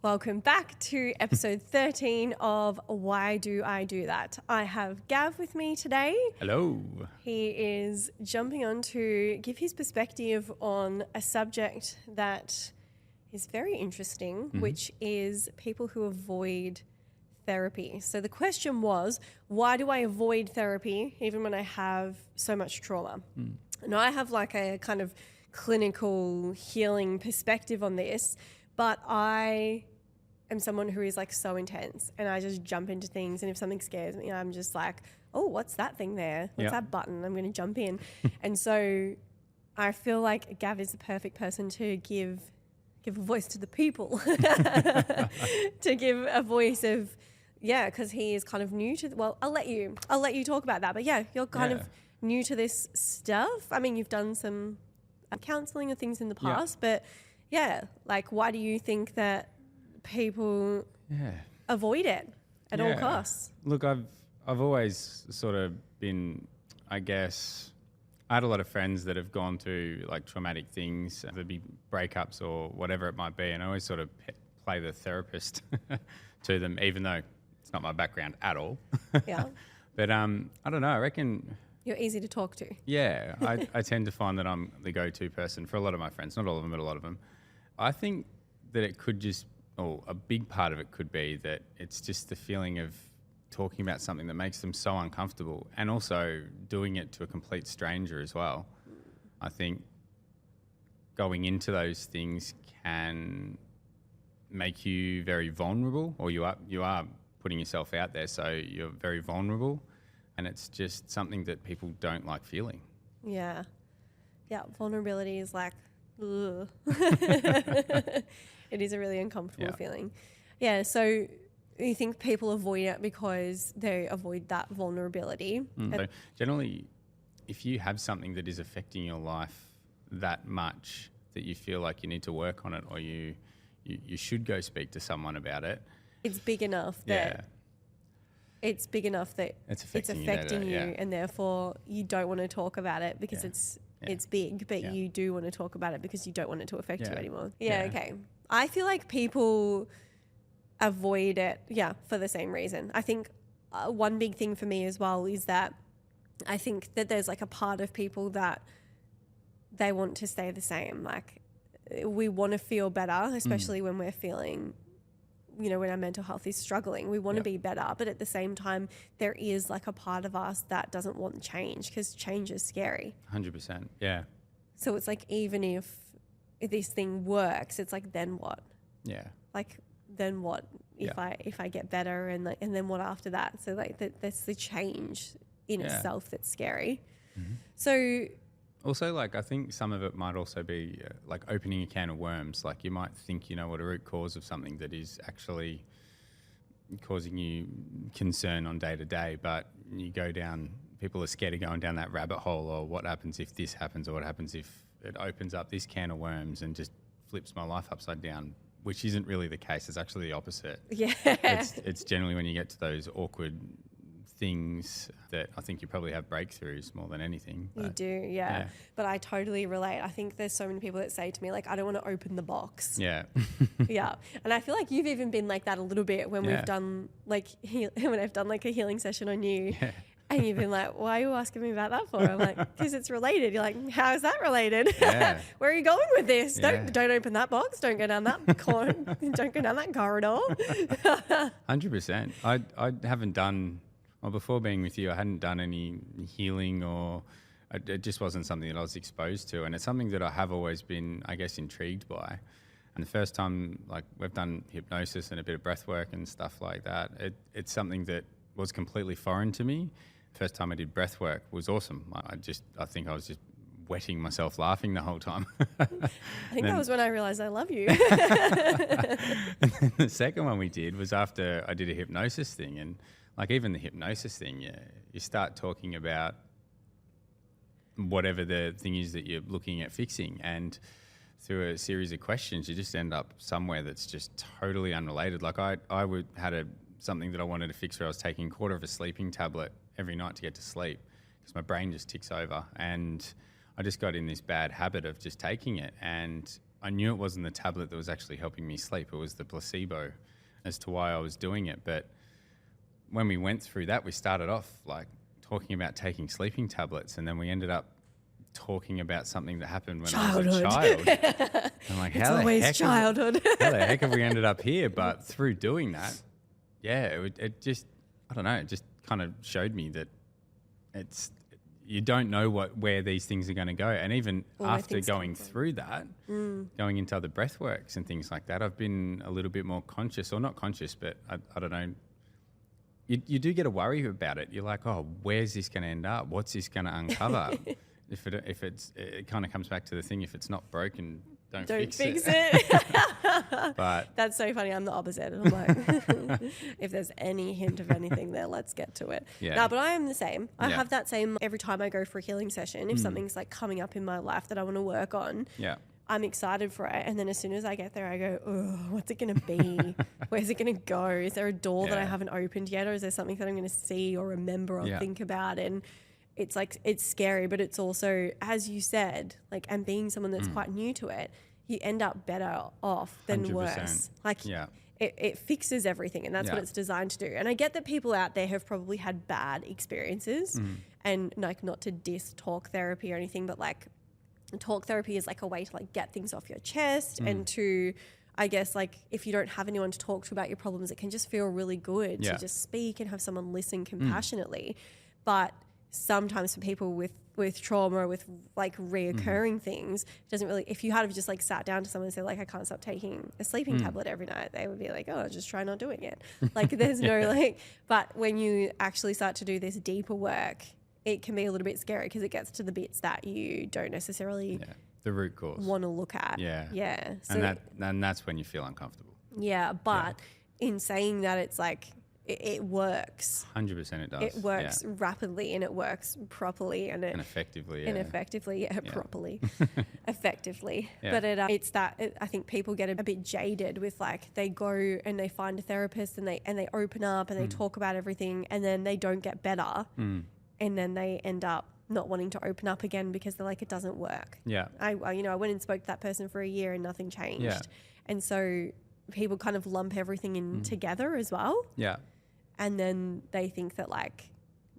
Welcome back to episode 13 of Why Do I Do That? I have Gav with me today. Hello. He is jumping on to give his perspective on a subject that is very interesting, which is people who avoid therapy. So the question was, why do I avoid therapy even when I have so much trauma? Now I have like a kind of clinical healing perspective on this, but I am someone who is like so intense and I just jump into things, and if something scares me, I'm just like, oh, what's that thing there? What's that button? I'm going to jump in. And so I feel like Gav is the perfect person to give a voice to the people, to give a voice of, because he is kind of new to, I'll let you talk about that. But you're kind of new to this stuff. I mean, you've done some counseling and things in the past, but like, why do you think that people avoid it at all costs? Look, I've always sort of been, I guess, I had a lot of friends that have gone through like traumatic things, there'd be breakups or whatever it might be, and I always sort of play the therapist to them, even though it's not my background at all. Yeah. But I don't know, I reckon you're easy to talk to. Yeah, I tend to find that I'm the go-to person for a lot of my friends, not all of them, but a lot of them. I think that it could just, or a big part of it could be that it's just the feeling of talking about something that makes them so uncomfortable, and also doing it to a complete stranger as well. I think going into those things can make you very vulnerable, or you are putting yourself out there, so you're very vulnerable. And it's just something that people don't like feeling. Yeah. Yeah, vulnerability is like, ugh. It is a really uncomfortable feeling. Yeah, so you think people avoid it because they avoid that vulnerability. So generally, if you have something that is affecting your life that much that you feel like you need to work on it, or you should go speak to someone about it. It's big enough that... It's big enough that it's affecting you, and therefore you don't want to talk about it because it's big, but you do want to talk about it because you don't want it to affect you anymore. Okay. I feel like people avoid it, for the same reason. I think one big thing for me as well is that I think that there's like a part of people that they want to stay the same. Like, we want to feel better, especially when we're feeling, when our mental health is struggling. We want to be better, but at the same time, there is like a part of us that doesn't want change, because change is scary. 100%, yeah. So it's like, even if this thing works, it's like, then what? Yeah. Like, then what if I get better, and then what after that? So like that's the change in itself that's scary. So also, like, I think some of it might also be like opening a can of worms. Like, you might think you know what a root cause of something that is actually causing you concern on day to day, but you go down, people are scared of going down that rabbit hole, or what happens if this happens, or what happens if it opens up this can of worms and just flips my life upside down, which isn't really the case. It's actually the opposite. Yeah. It's generally when you get to those awkward things that I think you probably have breakthroughs more than anything. You do, yeah. But I totally relate. I think there's so many people that say to me, like, I don't want to open the box. Yeah. Yeah. And I feel like you've even been like that a little bit when we've done like, when I've done like a healing session on you. Yeah. And you've been like, why are you asking me about that for? I'm like, because it's related. You're like, how is that related? Yeah. Where are you going with this? Yeah. Don't open that box. Don't go down that don't go down that corridor. 100%. I haven't done... Well, before being with you, I hadn't done any healing, or it just wasn't something that I was exposed to. And it's something that I have always been, I guess, intrigued by. And the first time, like, we've done hypnosis and a bit of breath work and stuff like that, it's something that was completely foreign to me. First time I did breath work was awesome. I think I was just wetting myself laughing the whole time. I think that was when I realised I love you. And then the second one we did was after I did a hypnosis thing, and like, even the hypnosis thing, you start talking about whatever the thing is that you're looking at fixing, and through a series of questions, you just end up somewhere that's just totally unrelated. Like, I had something that I wanted to fix, where I was taking a quarter of a sleeping tablet every night to get to sleep, because my brain just ticks over, and I just got in this bad habit of just taking it, and I knew it wasn't the tablet that was actually helping me sleep. It was the placebo as to why I was doing it. But when we went through that, we started off like talking about taking sleeping tablets, and then we ended up talking about something that happened when I was a child. I'm like, It's always childhood. How the heck have we ended up here? But through doing that, it just, I don't know, it just kind of showed me that you don't know where these things are going to go. And even after going through that, going into other breath works and things like that, I've been a little bit more conscious, or not conscious, but I don't know. You do get a worry about it. You're like, oh, where's this going to end up? What's this going to uncover? It kind of comes back to the thing, if it's not broken, don't fix it. But that's so funny. I'm the opposite. I'm like, if there's any hint of anything there, let's get to it. Yeah. No, but I am the same. I have that same every time I go for a healing session. If something's like coming up in my life that I want to work on, I'm excited for it. And then as soon as I get there, I go, oh, what's it going to be? Where's it going to go? Is there a door that I haven't opened yet? Or is there something that I'm going to see or remember or think about? And it's like, it's scary, but it's also, as you said, like, and being someone that's quite new to it, you end up better off than 100%. Worse. Like, it fixes everything, and that's what it's designed to do. And I get that people out there have probably had bad experiences, and like, not to diss talk therapy or anything, but like, talk therapy is like a way to like get things off your chest and to, I guess, like, if you don't have anyone to talk to about your problems, it can just feel really good to just speak and have someone listen compassionately. But sometimes for people with trauma, with like reoccurring things, it doesn't really, if you had just like sat down to someone and said like, I can't stop taking a sleeping tablet every night, they would be like, oh, just try not doing it. Like, there's no like, but when you actually start to do this deeper work, it can be a little bit scary because it gets to the bits that you don't necessarily the root cause want to look at. So, and that's when you feel uncomfortable. But in saying that, it's like, it works. 100% it does. It works rapidly, and it works properly, and effectively. Properly, effectively. But it's that I think people get a bit jaded with, like, they go and they find a therapist and they open up and they talk about everything, and then they don't get better, and then they end up not wanting to open up again because they're like, it doesn't work. I went and spoke to that person for a year and nothing changed, and so people kind of lump everything in together as well. And then they think that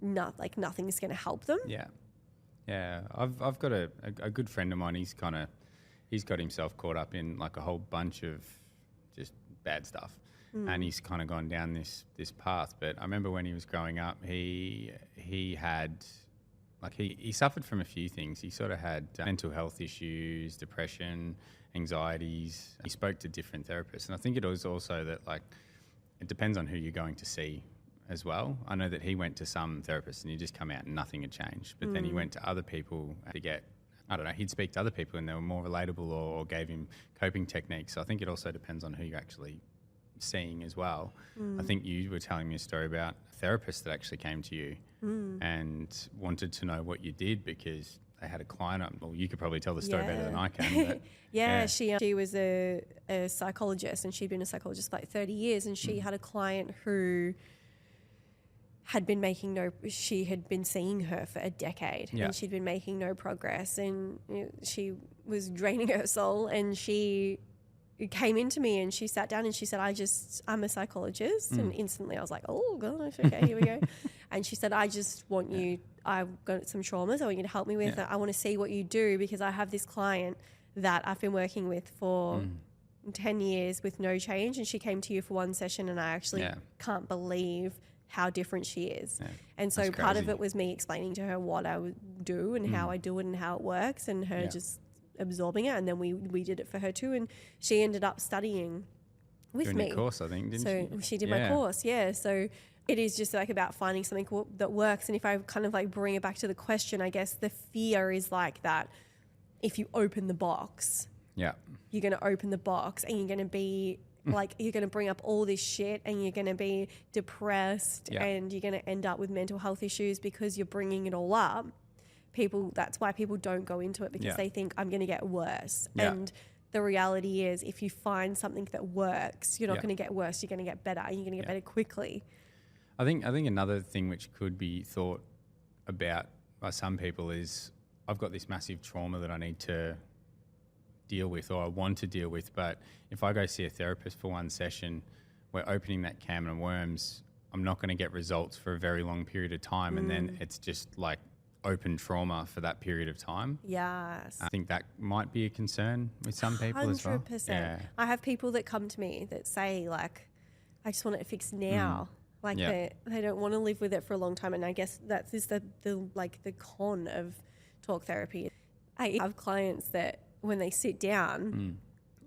nothing's going to help them. I've got a good friend of mine. He's got himself caught up in like a whole bunch of just bad stuff, and he's kind of gone down this path. But I remember when he was growing up, he had he suffered from a few things. He sort of had mental health issues, depression, anxieties. He spoke to different therapists, and I think it was also that like, it depends on who you're going to see as well. I know that he went to some therapists and he'd just come out and nothing had changed. But then he went to other people to get, I don't know, he'd speak to other people and they were more relatable or gave him coping techniques. So I think it also depends on who you're actually seeing as well. I think you were telling me a story about a therapist that actually came to you and wanted to know what you did because they had a client. Well, you could probably tell the story better than I can. But she was a psychologist, and she'd been a psychologist for like 30 years, and she had a client who had been she had been seeing her for a decade, and she'd been making no progress, and she was draining her soul, and she came into me and she sat down and she said, I'm a psychologist. And instantly I was like, oh gosh, okay, here we go. And she said, I just want you, I've got some traumas I want you to help me with. I want to see what you do because I have this client that I've been working with for 10 years with no change. And she came to you for one session, and I actually can't believe how different she is. And so part of it was me explaining to her what I would do and how I do it and how it works, and her just absorbing it. And then we did it for her too, and she ended up studying with me. Doing your course, I think, didn't she? She did my course, so it is just like about finding something that works. And if I kind of like bring it back to the question, I guess the fear is like that if you open the box, you're going to open the box and you're going to be like, you're going to bring up all this shit, and you're going to be depressed, and you're going to end up with mental health issues because you're bringing it all up. That's why people don't go into it, because they think I'm going to get worse. And the reality is, if you find something that works, you're not going to get worse. You're going to get better, and you're going to get better quickly. I think another thing which could be thought about by some people is, I've got this massive trauma that I need to deal with or I want to deal with. But if I go see a therapist for one session, we're opening that can of worms, I'm not going to get results for a very long period of time. And then it's just like open trauma for that period of time. Yes. I think that might be a concern with some people as well. 100%. Yeah. I have people that come to me that say, like, I just want it fixed now. Like they don't want to live with it for a long time. And I guess that is the con of talk therapy. I have clients that when they sit down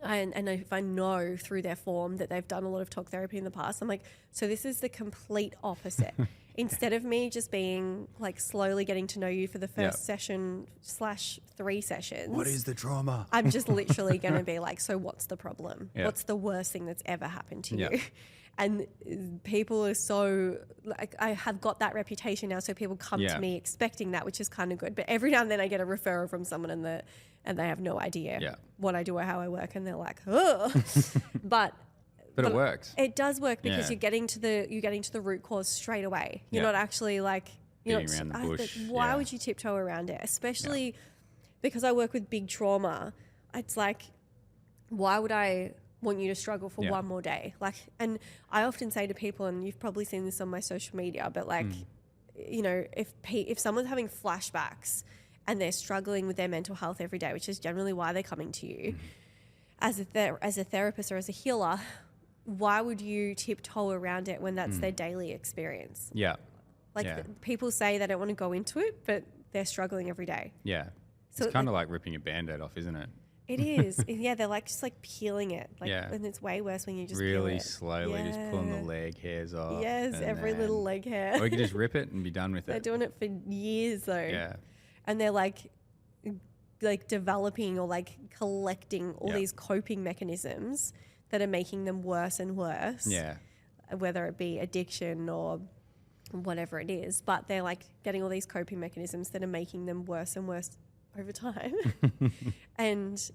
and if I know through their form that they've done a lot of talk therapy in the past, I'm like, so this is the complete opposite. Instead of me just being like slowly getting to know you for the first session / 3 sessions. What is the trauma? I'm just literally going to be like, so what's the problem? What's the worst thing that's ever happened to you? And people are so, like, I have got that reputation now, so people come to me expecting that, which is kind of good. But every now and then I get a referral from someone and they have no idea what I do or how I work, and they're like, oh. But it works. It does work because you're getting to the root cause straight away. You're not actually like, you're not around the bush. Why would you tiptoe around it? Especially because I work with big trauma. It's like, why would I want you to struggle for one more day? Like, and I often say to people, and you've probably seen this on my social media, but like, you know, if someone's having flashbacks and they're struggling with their mental health every day, which is generally why they're coming to you, as a therapist or as a healer, why would you tiptoe around it when that's their daily experience? Yeah. Like people say they don't want to go into it, but they're struggling every day. Yeah. So it's kind of like ripping a Band-Aid off, isn't it? It is. They're like just like peeling it. Like, and it's way worse when you just really peel it. slowly just pulling the leg hairs off. Yes, every little leg hair. Or you can just rip it and be done with it. They're doing it for years though. Yeah. And they're like developing or like collecting all these coping mechanisms that are making them worse and worse. Yeah. Whether it be addiction or whatever it is, but they're like getting all these coping mechanisms that are making them worse and worse over time. And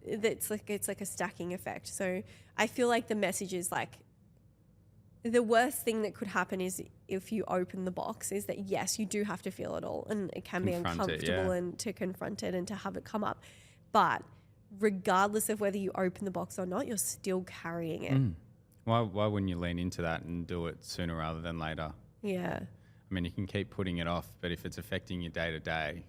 it's like a stacking effect. So I feel like the message is like, the worst thing that could happen is if you open the box is that yes, you do have to feel it all, and it can be uncomfortable and to confront it and to have it come up. But regardless of whether you open the box or not, you're still carrying it. Why wouldn't you lean into that and do it sooner rather than later? Yeah. I mean, you can keep putting it off, but if it's affecting your day to day,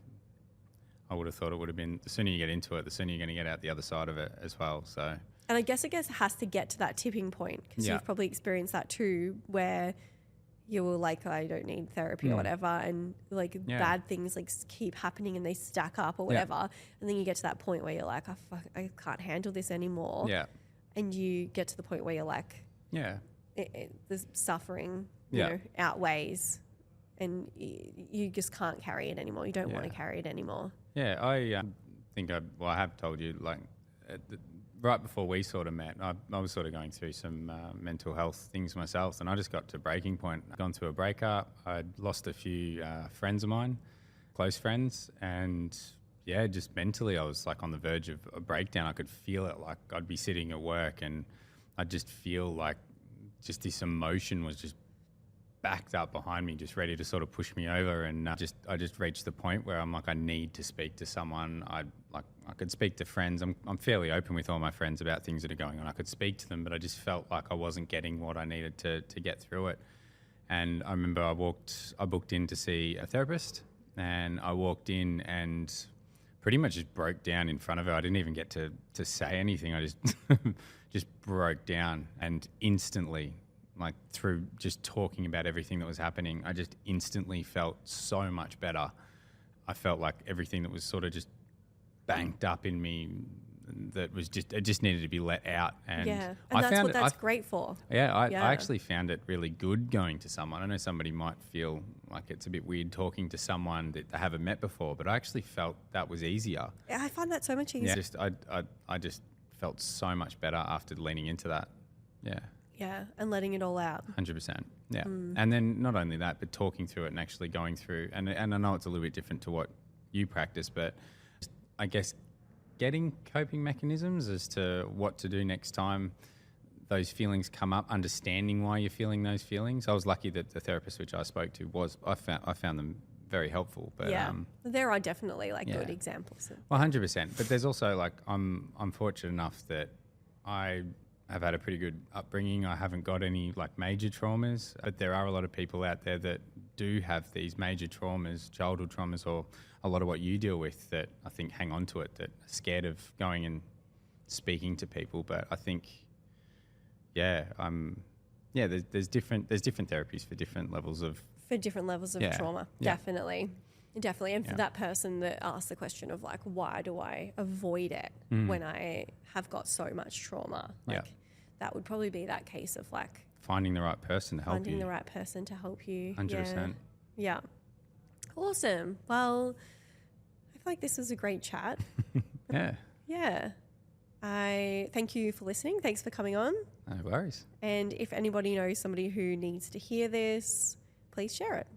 I would have thought it would have been the sooner you get into it, the sooner you're going to get out the other side of it as well. So, and I guess it has to get to that tipping point, because you've probably experienced that too, where you were like, I don't need therapy or whatever, and like bad things like keep happening and they stack up or whatever, and then you get to that point where you're like, I can't handle this anymore. Yeah, and you get to the point where you're like, the suffering, you know, outweighs, and you just can't carry it anymore. You don't want to carry it anymore. Yeah, I think I have told you, like, right before we sort of met, I was sort of going through some mental health things myself, and I just got to a breaking point. I'd gone through a breakup. I'd lost a few friends of mine, close friends, and just mentally I was like on the verge of a breakdown. I could feel it. Like I'd be sitting at work and I'd just feel like just this emotion was just backed up behind me, just ready to sort of push me over. And I just reached the point where I'm like, I need to speak to someone. I could speak to friends. I'm fairly open with all my friends about things that are going on. I could speak to them, but I just felt like I wasn't getting what I needed to get through it. And I remember I booked in to see a therapist, and I walked in and pretty much just broke down in front of her. I didn't even get to say anything. I just just broke down, and instantly, like through just talking about everything that was happening, I just instantly felt so much better. I felt like everything that was sort of just banked up in me that was it just needed to be let out. And that's what that's great for. I actually found it really good going to someone. I know somebody might feel like it's a bit weird talking to someone that they haven't met before, but I actually felt that was easier. I find that so much easier. I just felt so much better after leaning into that. Yeah, and letting it all out. 100%. Yeah. And then not only that, but talking through it and actually going through, and I know it's a little bit different to what you practice, but I guess getting coping mechanisms as to what to do next time those feelings come up, understanding why you're feeling those feelings. I was lucky that the therapist which I spoke to I found them very helpful. But there are definitely like good examples. Well, 100%. But there's also like I'm fortunate enough that I have had a pretty good upbringing. I haven't got any like major traumas, but there are a lot of people out there that do have these major traumas, childhood traumas, or a lot of what you deal with that I think hang on to it, that are scared of going and speaking to people. But I think, there's different therapies for different levels of trauma. Definitely. And for that person that asked the question of like, why do I avoid it when I have got so much trauma? Like that would probably be that case of like finding the right person to help you. Finding the right person to help you. 100%. Yeah. Awesome. Well, I feel like this was a great chat. Yeah. I thank you for listening. Thanks for coming on. No worries. And if anybody knows somebody who needs to hear this, please share it.